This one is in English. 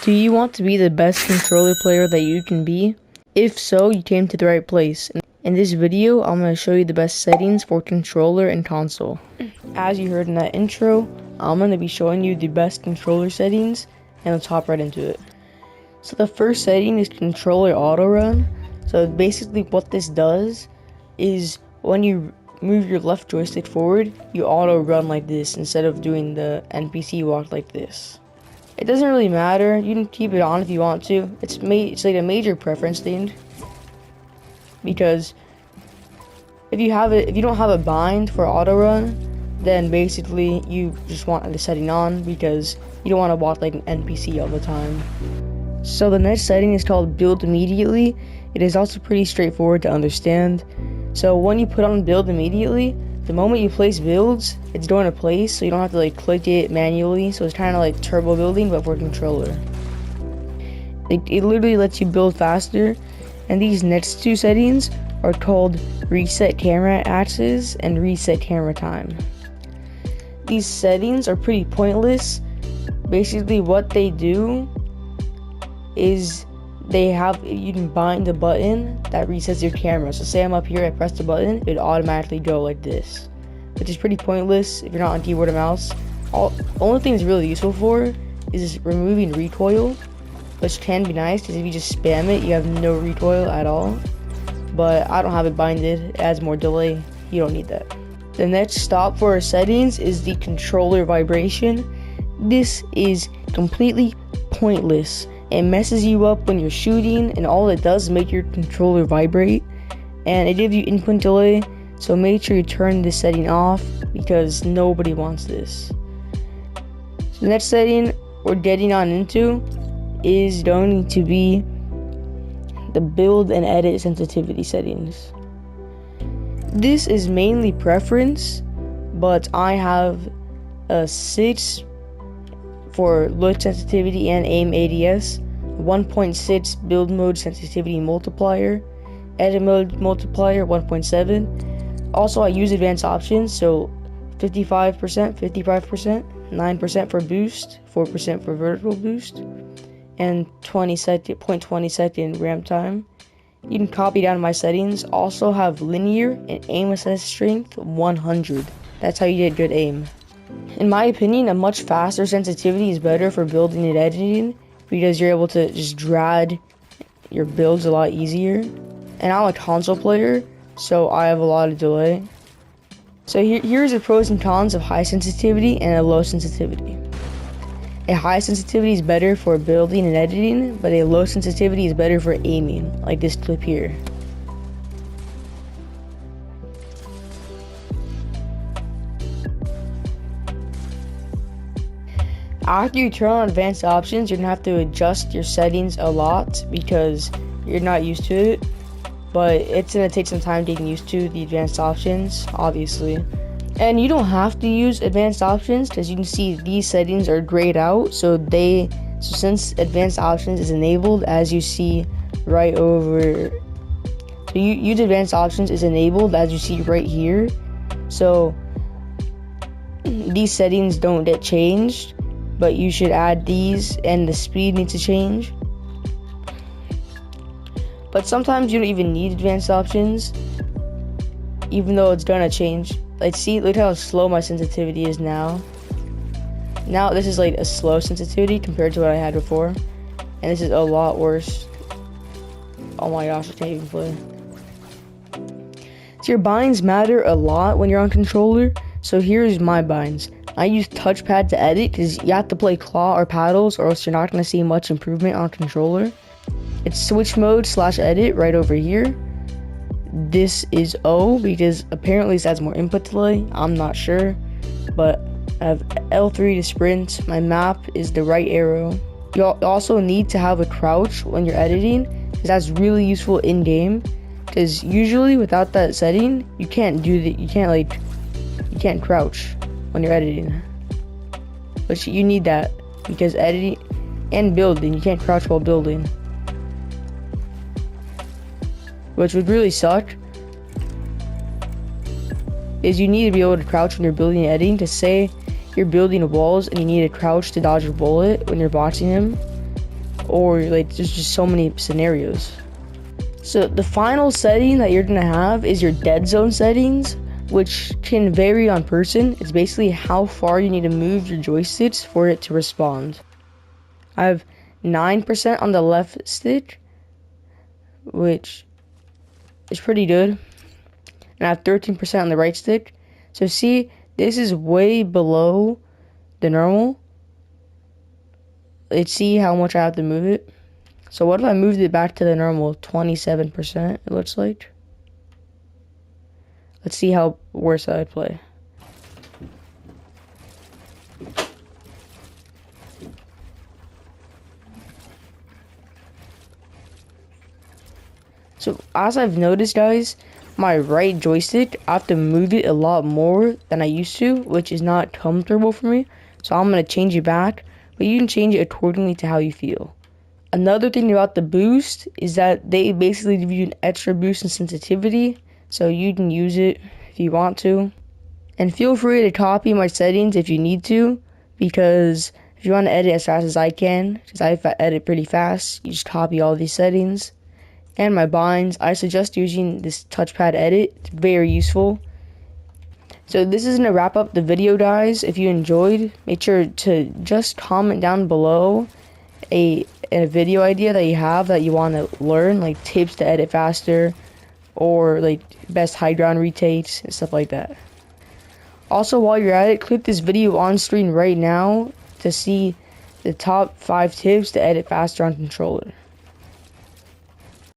Do you want to be the best controller player that you can be? If so, you came to the right place. In this video, I'm going to show you the best settings for controller and console. As you heard in that intro, I'm going to be showing you the best controller settings, and let's hop right into it. So the first setting is controller auto run. So basically what this does is when you move your left joystick forward, you auto run like this instead of doing the NPC walk like this. It doesn't really matter. You can keep it on if you want to. It's like a major preference thing, because if you don't have a bind for auto run, then basically you just want the setting on because you don't want to walk like an NPC all the time. So the next setting is called build immediately. It is also pretty straightforward to understand. So when you put on build immediately, the moment you place builds, it's going to place, so you don't have to like click it manually. So it's kind of like turbo building, but for controller. It literally lets you build faster. And these next two settings are called reset camera axis and reset camera time. These settings are pretty pointless. Basically what they do is you can bind the button that resets your camera. So say I'm up here, I press the button, it would automatically go like this, which is pretty pointless if you're not on keyboard or mouse. Only thing it's really useful for is removing recoil, which can be nice because if you just spam it, you have no recoil at all. But I don't have it binded, it adds more delay, you don't need that. The next stop for our settings is the controller vibration. This is completely pointless. It messes you up when you're shooting, and all it does is make your controller vibrate, and it gives you input delay. So make sure you turn this setting off because nobody wants this. So the next setting we're getting on into is going to be the build and edit sensitivity settings. This is mainly preference, but I have a 6 for look sensitivity and aim ADS, 1.6 build mode sensitivity multiplier, edit mode multiplier 1.7. Also I use advanced options, so 55%, 55%, 9% for boost, 4% for vertical boost, and 0.20 second ramp time. You can copy down my settings. Also have linear and aim assist strength 100. That's how you get good aim. In my opinion, a much faster sensitivity is better for building and editing because you're able to just drag your builds a lot easier. And I'm a console player, so I have a lot of delay. So here's the pros and cons of high sensitivity and a low sensitivity. A high sensitivity is better for building and editing, but a low sensitivity is better for aiming, like this clip here. After you turn on advanced options, you're gonna have to adjust your settings a lot because you're not used to it, but it's gonna take some time getting used to the advanced options, obviously. And you don't have to use advanced options because you can see these settings are grayed out, so since advanced options is enabled, as you see right over, so use advanced options is enabled as you see right here, so these settings don't get changed. But you should add these, and the speed needs to change. But sometimes you don't even need advanced options, even though it's gonna change. Like, look how slow my sensitivity is now. Now this is like a slow sensitivity compared to what I had before, and this is a lot worse. Oh my gosh, I can't even play. So your binds matter a lot when you're on controller. So here's my binds. I use touchpad to edit because you have to play claw or paddles or else you're not going to see much improvement on controller. It's switch mode / edit right over here. This is O because apparently this adds more input delay. I'm not sure, but I have L3 to sprint. My map is the right arrow. You also need to have a crouch when you're editing because that's really useful in game, because usually without that setting you can't do that. You can't crouch when you're editing, but you need that because editing and building, you can't crouch while building, which would really suck. Is you need to be able to crouch when you're building and editing. To say you're building walls and you need to crouch to dodge a bullet when you're boxing him, or like there's just so many scenarios. So the final setting that you're gonna have is your Deadzone settings, which can vary on person. It's basically how far you need to move your joysticks for it to respond. I have 9% on the left stick, which is pretty good, and I have 13% on the right stick. So see, this is way below the normal. Let's see how much I have to move it. So what if I moved it back to the normal 27%, it looks like. Let's see how worse I'd play. So as I've noticed, guys, my right joystick, I have to move it a lot more than I used to, which is not comfortable for me. So I'm going to change it back, but you can change it accordingly to how you feel. Another thing about the boost is that they basically give you an extra boost in sensitivity, so you can use it if you want to. And feel free to copy my settings if you need to, because if you want to edit as fast as I can, because I edit pretty fast, you just copy all these settings. And my binds, I suggest using this touchpad edit. It's very useful. So this is going to wrap up the video, guys. If you enjoyed, make sure to just comment down below a video idea that you have that you want to learn, like tips to edit faster, or like best high ground retakes and stuff like that. Also, while you're at it, click this video on screen right now to see the top 5 tips to edit faster on controller.